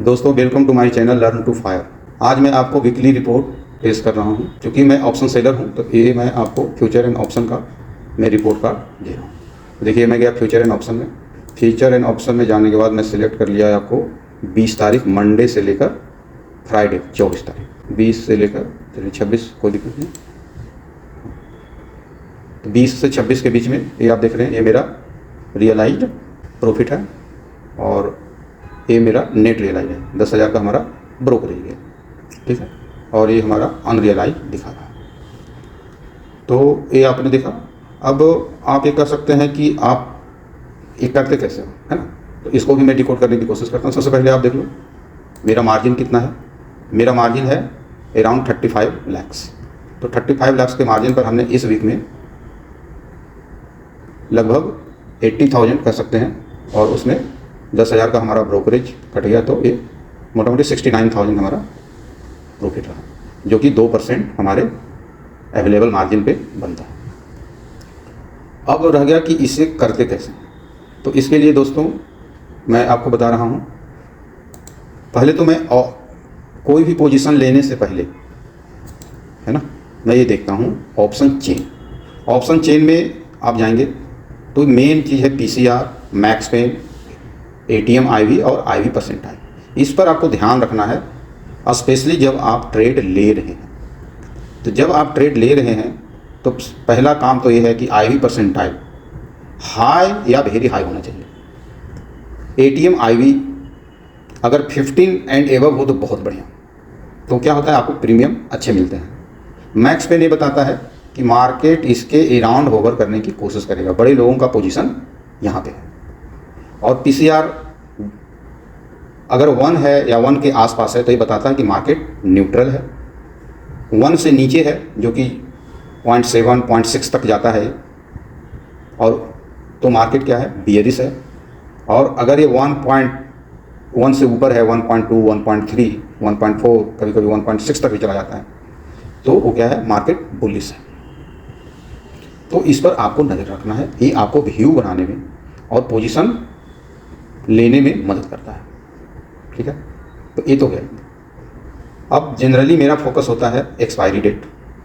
दोस्तों welcome to my channel learn to fire. आज मैं आपको वीकली रिपोर्ट पेश कर रहा हूं क्योंकि मैं ऑप्शन सेलर हूं, तो ये मैं आपको फ्यूचर एंड ऑप्शन का मैं रिपोर्ट कार्ड दे रहा हूं। देखिए मैं गया फ्यूचर एंड ऑप्शन में। फ्यूचर एंड ऑप्शन में जाने के बाद मैं सिलेक्ट कर लिया है आपको 20 तारीख मंडे से लेकर फ्राइडे 24 तारीख, 20 से लेकर चलिए 26, कोई दिक्कत नहीं। तो 20 से 26 के बीच में ये आप देख रहे हैं, ये मेरा रियलाइज्ड प्रॉफिट है और ये मेरा नेट रियलाइज है। 10,000 का हमारा ब्रोकरेज है, ठीक है, और ये हमारा अनरियलाइज दिखा रहा है। तो ये आपने देखा। अब आप ये कर सकते हैं कि आप ये करते कैसे हो, है ना। तो इसको भी मैं डिकोड करने की कोशिश करता हूँ। सबसे पहले आप देख लो मेरा मार्जिन कितना है। मेरा मार्जिन है अराउंड 35 लाख। तो 35 लाख के मार्जिन पर हमने इस वीक में लगभग 80,000 कर सकते हैं और उसमें 10,000 का हमारा ब्रोकरेज कट गया, तो ये मोटा मोटी 69,000 हमारा प्रॉफिट रहा, जो कि 2% हमारे अवेलेबल मार्जिन पे बनता है। अब रह गया कि इसे करते कैसे। तो इसके लिए दोस्तों मैं आपको बता रहा हूँ। पहले तो मैं कोई भी पोजीशन लेने से पहले, है ना, मैं ये देखता हूँ ऑप्शन चेन। ऑप्शन चेन में आप जाएंगे तो मेन चीज़ है PCR, max pain, ATM IV और IV परसेंटाइल। इस पर आपको ध्यान रखना है, स्पेशली जब आप ट्रेड ले रहे हैं। तो जब आप ट्रेड ले रहे हैं तो पहला काम तो ये है कि IV परसेंटाइल हाई या वेरी हाई होना चाहिए। ATM IV अगर 15 एंड एबव हो तो बहुत बढ़िया। तो क्या होता है, आपको प्रीमियम अच्छे मिलते हैं। मैक्स पेन ये बताता है कि मार्केट इसके अराउंड होवर करने की कोशिश करेगा। बड़े लोगों का पोजीशन यहाँ पे है। और PCR अगर 1 है या 1 के आसपास है तो ये बताता है कि मार्केट न्यूट्रल है। 1 से नीचे है जो कि 0.7, 0.6 तक जाता है और तो मार्केट क्या है, बियरिश है। और अगर ये 1.1 से ऊपर है, 1.2, 1.3, 1.4, कभी कभी 1.6 तक भी चला जाता है, तो वो क्या है, मार्केट बुलिश है। तो इस पर आपको नज़र रखना है। ये आपको व्यू बनाने में और पोजीशन लेने में मदद करता है, ठीक है। तो ये तो है। अब जनरली मेरा फोकस होता है एक्सपायरी डेट,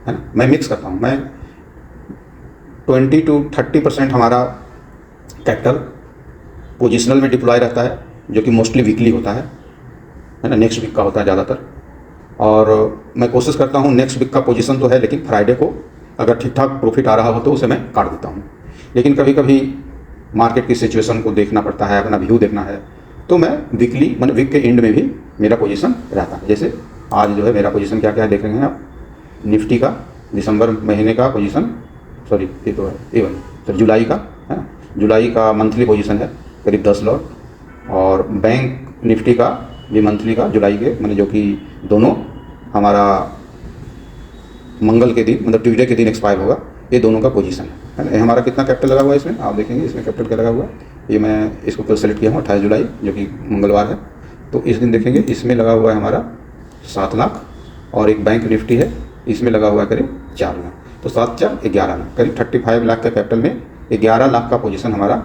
है ना। मैं मिक्स करता हूँ। मैं 20 to 30% हमारा कैपिटल पोजिशनल में डिप्लॉय रहता है, जो कि मोस्टली वीकली होता है ना, नेक्स्ट वीक का होता है ज़्यादातर। और मैं कोशिश करता हूँ, नेक्स्ट वीक का पोजीशन तो है, लेकिन फ्राइडे को अगर ठीक ठाक प्रॉफिट आ रहा हो तो उसे मैं काट देता हूँ। लेकिन कभी कभी मार्केट की सिचुएशन को देखना पड़ता है, अपना व्यू देखना है, तो मैं वीकली मतलब वीक के एंड में भी मेरा पोजीशन रहता है। जैसे आज जो है मेरा पोजीशन क्या क्या देख रहे हैं आप, निफ्टी का दिसंबर महीने का पोजीशन, सॉरी ये तो है A1, तो जुलाई का है ना, जुलाई का मंथली पोजीशन है करीब 10 लॉट। और बैंक निफ्टी का भी मंथली का जुलाई के, मतलब जो कि दोनों हमारा मंगल के दिन मतलब ट्यूसडे के दिन एक्सपायर होगा, ये दोनों का पोजीशन है ना। हमारा कितना कैपिटल लगा हुआ है इसमें, आप देखेंगे इसमें कैपिटल क्या लगा हुआ है। ये मैं इसको कल सेलेक्ट किया हूँ 28 जुलाई जो कि मंगलवार है। तो इस दिन देखेंगे इसमें लगा हुआ है हमारा 7 लाख और एक बैंक निफ्टी है, इसमें लगा हुआ है करीब 4 लाख। तो 7 4 11 लाख, करीब 35 लाख के कैपिटल में 11 लाख का पोजीशन हमारा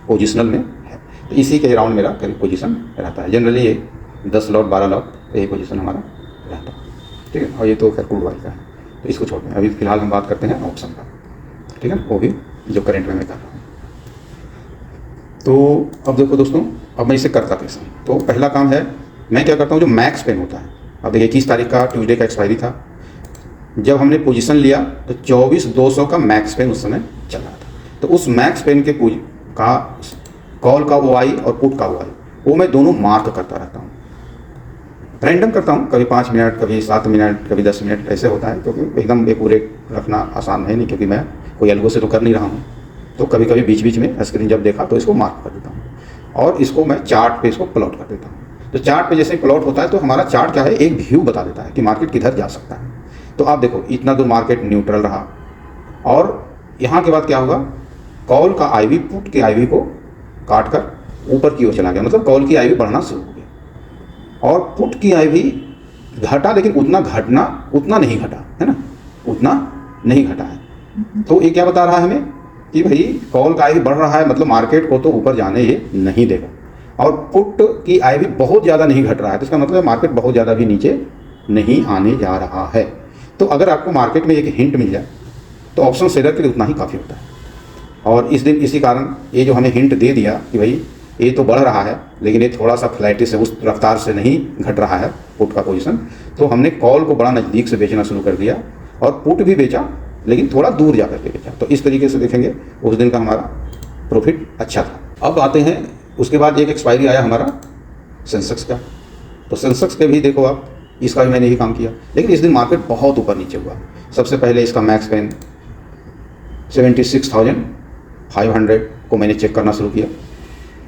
पोजिशनल में है। तो इसी के अराउंड मेरा करीब पोजीशन रहता है। जनरली ये 10 लॉट 12 लॉट यही पोजीशन हमारा रहता है, ठीक है। और ये तो खैर क्रूड ऑयल का है, तो इसको छोड़ते हैं। अभी फिलहाल हम बात करते हैं ऑप्शन का, ठीक है, वो भी जो करंट में मैं कर रहा हूँ। तो अब देखो दोस्तों, अब मैं इसे करता कैसे। तो पहला काम है, मैं क्या करता हूँ, जो मैक्स पेन होता है। अब देखिए 21 तारीख का ट्यूसडे का एक्सपायरी था। जब हमने पोजीशन लिया तो 24,200 का मैक्स पेन उस समय चल रहा था। तो उस मैक्स पेन के का कॉल का OI और पुट का OI वो मैं दोनों मार्क करता रहता हूँ। रैंडम करता हूँ, कभी 5 मिनट, कभी 7 मिनट, कभी 10 मिनट ऐसे होता है, क्योंकि एकदम एक्यूरेट रखना आसान है नहीं, क्योंकि मैं कोई एल्गो से तो कर नहीं रहा हूँ। तो कभी कभी बीच बीच में स्क्रीन जब देखा तो इसको मार्क कर देता हूँ और इसको मैं चार्ट पे इसको प्लॉट कर देता हूँ। तो चार्ट पे जैसे प्लॉट होता है तो हमारा चार्ट क्या है, एक व्यू बता देता है कि मार्केट किधर जा सकता है। तो आप देखो इतना दूर मार्केट न्यूट्रल रहा और यहाँ के बाद क्या होगा, कॉल का IV पुट के IV को काट कर ऊपर की ओर चला गया, मतलब कॉल की IV बढ़ना शुरू हो गया और पुट की IV घटा, लेकिन उतना नहीं घटा, है ना, उतना नहीं घटा है। तो ये क्या बता रहा है हमें कि भाई कॉल का IV बढ़ रहा है, मतलब मार्केट को तो ऊपर जाने ये नहीं देगा। और पुट की आई भी बहुत ज़्यादा नहीं घट रहा है, तो इसका मतलब मार्केट बहुत ज़्यादा भी नीचे नहीं आने जा रहा है। तो अगर आपको मार्केट में एक हिंट मिल जाए तो ऑप्शन सेलर के लिए उतना ही काफ़ी होता है। और इस दिन इसी कारण ये जो हमें हिंट दे दिया कि भाई ये तो बढ़ रहा है लेकिन ये थोड़ा सा फ्लाइटी से उस रफ्तार से नहीं घट रहा है पुट का पोजीशन, तो हमने कॉल को बड़ा नज़दीक से बेचना शुरू कर दिया और पुट भी बेचा लेकिन थोड़ा दूर जा करके बेचा। तो इस तरीके से देखेंगे उस दिन का हमारा प्रॉफिट अच्छा था। अब आते हैं उसके बाद एक एक्सपायरी आया हमारा सेंसेक्स का। तो सेंसेक्स के भी देखो आप, इसका भी मैंने यही काम किया, लेकिन इस दिन मार्केट बहुत ऊपर नीचे हुआ। सबसे पहले इसका मैक्स पेन 76,500 को मैंने चेक करना शुरू किया।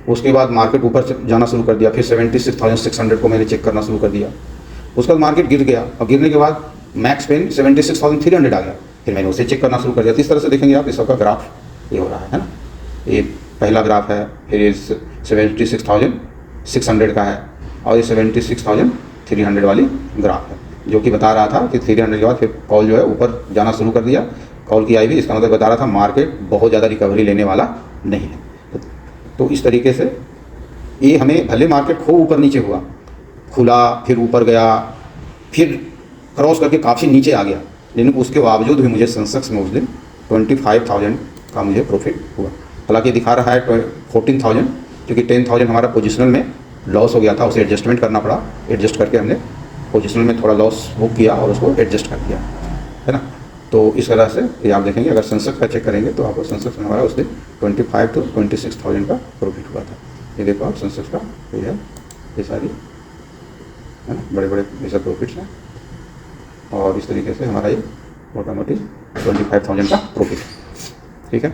उसके बाद मार्केट ऊपर जाना शुरू कर दिया, फिर 76,600 को मैंने चेक करना शुरू कर दिया। उसके बाद मार्केट गिर गया और गिरने के बाद मैक्स पेन 76,300 आ गया, फिर मैंने उसे चेक करना शुरू कर दिया। तो इस तरह से देखेंगे आप इस सबका ग्राफ ये हो रहा है ना। ये पहला ग्राफ है, फिर ये 76,600 का है और ये 76,300 वाली ग्राफ है, जो कि बता रहा था कि 300 के बाद फिर कॉल जो है ऊपर जाना शुरू कर दिया। कॉल की आई भी, इसका मतलब बता रहा था मार्केट बहुत ज़्यादा रिकवरी लेने वाला नहीं है। तो इस तरीके से ये हमें, भले मार्केट खूब ऊपर नीचे हुआ, खुला फिर ऊपर गया, फिर क्रॉस करके काफ़ी नीचे आ गया, लेकिन उसके बावजूद भी मुझे सेंसेक्स में उस दिन 25,000 का मुझे प्रॉफिट हुआ। हालांकि दिखा रहा है 14,000, क्योंकि 10,000 हमारा पोजिशनल में लॉस हो गया था, उसे एडजस्टमेंट करना पड़ा। एडजस्ट करके हमने पोजिशनल में थोड़ा लॉस बुक किया और उसको एडजस्ट कर दिया, है ना। तो इस तरह से ये आप देखेंगे, अगर सेंसेक्स का चेक करेंगे तो आपको सेंसेक्स में हमारा उस दिन 25 to 26,000 का प्रॉफिट हुआ था। ये देखो आप सेंसेक्स का ये है, ये सारी है ना, बड़े बड़े ऐसे प्रॉफिट्स हैं। और इस तरीके से हमारा ये मोटा मोटी 25,000 का प्रॉफिट, ठीक है।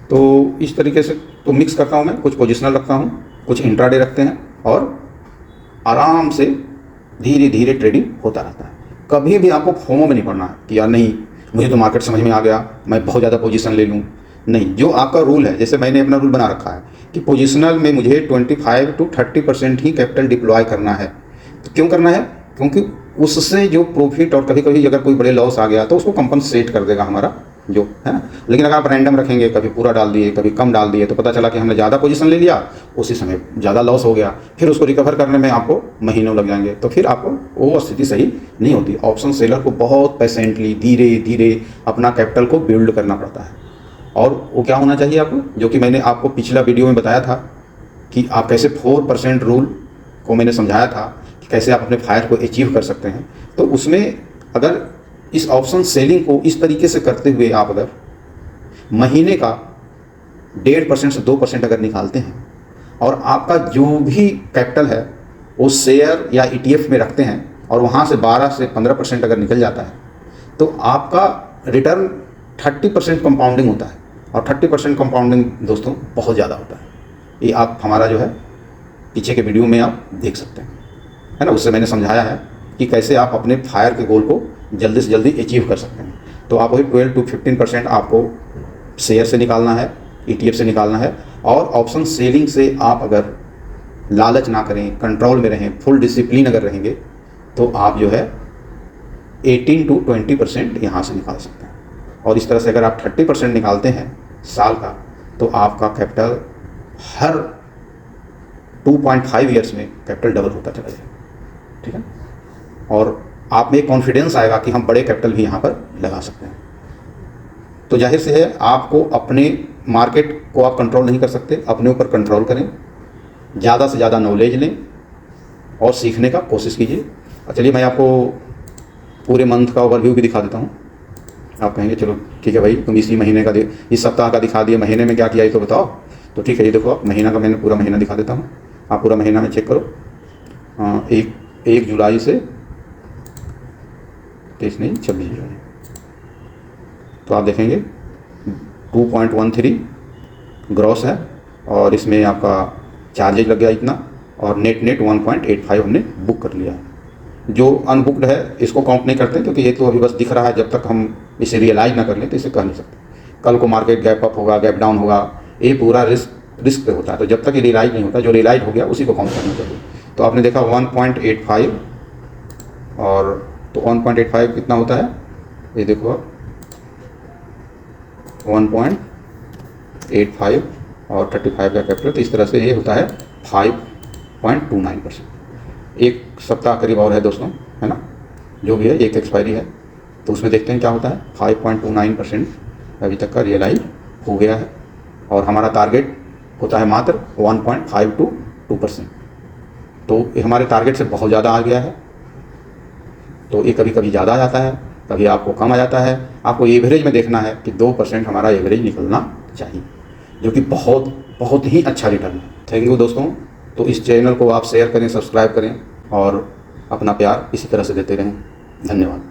तो इस तरीके से तो मिक्स करता हूँ मैं, कुछ पोजिशनल रखता हूँ, कुछ इंट्राडे रखते हैं और आराम से धीरे धीरे ट्रेडिंग होता रहता है। कभी भी आपको फोमो में नहीं पड़ना है कि यार नहीं मुझे तो मार्केट समझ में आ गया, मैं बहुत ज़्यादा पोजीशन ले लूँ। नहीं, जो आपका रूल है, जैसे मैंने अपना रूल बना रखा है कि पोजीशनल में मुझे 25 to 30% ही कैपिटल डिप्लॉय करना है। तो क्यों करना है? क्योंकि उससे जो प्रॉफिट और कभी कभी अगर कोई बड़े लॉस आ गया तो उसको कंपनसेट कर देगा हमारा जो है ना। लेकिन अगर आप रैंडम रखेंगे, कभी पूरा डाल दिए कभी कम डाल दिए, तो पता चला कि हमने ज़्यादा पोजीशन ले लिया, उसी समय ज़्यादा लॉस हो गया, फिर उसको रिकवर करने में आपको महीनों लग जाएंगे, तो फिर आपको वो स्थिति सही नहीं होती। ऑप्शन सेलर को बहुत पेशेंटली धीरे धीरे अपना कैपिटल को बिल्ड करना पड़ता है। और वो क्या होना चाहिए आपको, जो कि मैंने आपको पिछला वीडियो में बताया था कि आप कैसे 4% रूल को मैंने समझाया था कि कैसे आप अपने फायर को अचीव कर सकते हैं। तो उसमें अगर इस ऑप्शन सेलिंग को इस तरीके से करते हुए आप अगर महीने का 1.5% से 2% अगर निकालते हैं और आपका जो भी कैपिटल है वो शेयर या ETF में रखते हैं और वहाँ से 12 से 15% अगर निकल जाता है, तो आपका रिटर्न 30% कंपाउंडिंग होता है। और 30% कंपाउंडिंग दोस्तों बहुत ज़्यादा होता है। ये आप हमारा जो है पीछे के वीडियो में आप देख सकते हैं, है ना। उससे मैंने समझाया है कि कैसे आप अपने फायर के गोल को जल्दी से जल्दी अचीव कर सकते हैं। तो आप वही 12 to 15% आपको शेयर से निकालना है, ETF से निकालना है। और ऑप्शन सेलिंग से आप अगर लालच ना करें, कंट्रोल में रहें, फुल डिसिप्लिन अगर रहेंगे, तो आप जो है 18 to 20% यहाँ से निकाल सकते हैं। और इस तरह से अगर आप 30% निकालते हैं साल का, तो आपका कैपिटल हर 2.5 ईयर्स में कैपिटल डबल होता चला जाएगा, ठीक है। और आप में कॉन्फिडेंस आएगा कि हम बड़े कैपिटल भी यहाँ पर लगा सकते हैं। तो जाहिर से है आपको अपने मार्केट को आप कंट्रोल नहीं कर सकते, अपने ऊपर कंट्रोल करें, ज़्यादा से ज़्यादा नॉलेज लें और सीखने का कोशिश कीजिए। चलिए मैं आपको पूरे मंथ का ओवरव्यू भी दिखा देता हूँ। आप कहेंगे चलो ठीक है भाई, तुम इसी महीने का इस सप्ताह का दिखा दिए, महीने में क्या किया ये तो बताओ। तो ठीक है, ये देखो आप महीना का, मैंने पूरा महीना दिखा देता हूँ। आप पूरा महीना में चेक करो, 1 जुलाई से 26 जुलाई, तो आप देखेंगे 2.13 ग्रॉस है और इसमें आपका चार्जेज लग गया इतना, और नेट 1.85 हमने बुक कर लिया है। जो अनबुक्ड है इसको काउंट नहीं करते, क्योंकि ये तो अभी बस दिख रहा है। जब तक हम इसे रियलाइज ना कर लें तो इसे कह नहीं सकते। कल को मार्केट गैप अप होगा, गैप डाउन होगा, ये पूरा रिस्क पे होता है। तो जब तक ये रियलाइज नहीं होता, जो रियलाइज हो गया उसी को काउंट करना चाहिए। तो आपने देखा 1.85, और तो 1.85 कितना होता है, ये देखो आप 1.85 और 35 का कैपिटल, तो इस तरह से ये होता है 5.29%। एक सप्ताह करीब और है दोस्तों, है ना, जो भी है, एक एक्सपायरी है, तो उसमें देखते हैं क्या होता है। 5.29% अभी तक का रियलाइज हो गया है और हमारा टारगेट होता है मात्र 1.5 to 2%। तो ये हमारे टारगेट से बहुत ज़्यादा आ गया है। तो ये कभी कभी ज़्यादा आ जाता है, कभी आपको कम आ जाता है। आपको एवरेज में देखना है कि 2% हमारा एवरेज निकलना चाहिए, जो कि बहुत बहुत ही अच्छा रिटर्न है। थैंक यू दोस्तों। तो इस चैनल को आप शेयर करें, सब्सक्राइब करें और अपना प्यार इसी तरह से देते रहें। धन्यवाद।